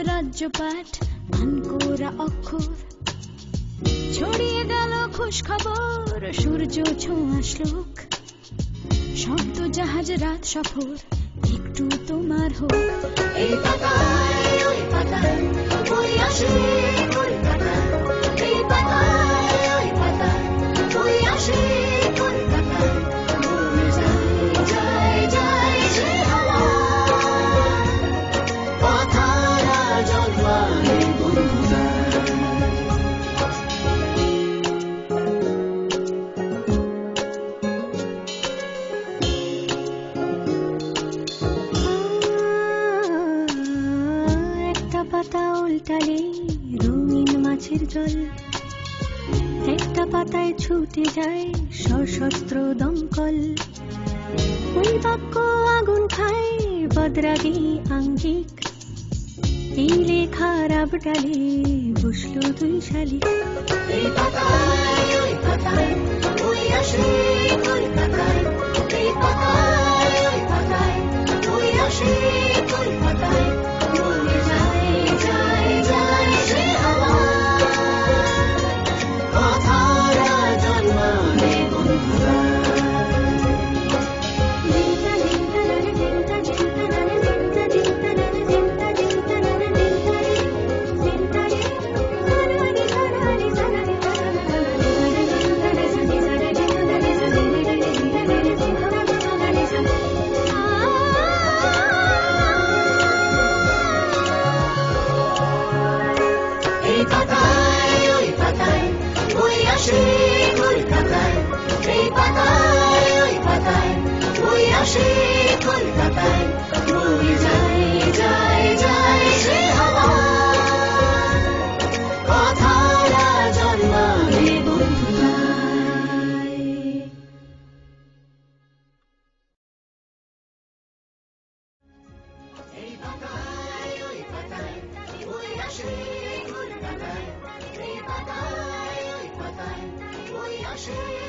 রাজ্যপাঠ আনকোরা অক্ষর ছড়িয়ে গেল খুশ খবর সূর্য ছোঁয়া শ্লোক শব্দ জাহাজ রাত সফর একটু তোমার হোক এই পাতায় ওই পাতায় বই আসে কলকাতায় এই পাতায় ওই পাতায় বই আসে কলকাতায় বয়ে যায় যায় যায় সে হাওয়া কথারা জন্মায় বন্ধুরা পাতা উল্টালে রঙিন মাছের জল একটা পাতায় ছুটে যায় সশস্ত্র দমকল ওই বাক্য আগুন খায় বদরাগী আঙ্গিক এই লেখার আবডালে বসলো দুই শালিক এই পাতায় ওই পাতায় বই আসে কলকাতায় এই পাতায় ওই পাতায় বই আসে কলকাতায় বয়ে যায় যায় যায় সে হাওয়া কথারা জন্মায় বন্ধুরা এই পাতায় ওই পাতায় বই আসে কলকাতায় এই পাতায় ওই পাতায় বই আসে কলকাতায় বয়ে যায় যায় যায় সে হাওয়া কথারা জন্মায় বন্ধুরা এই পাতায় ওই পাতায় বই আসে কলকাতায় এই পাতায় ওই পাতায় বই আসে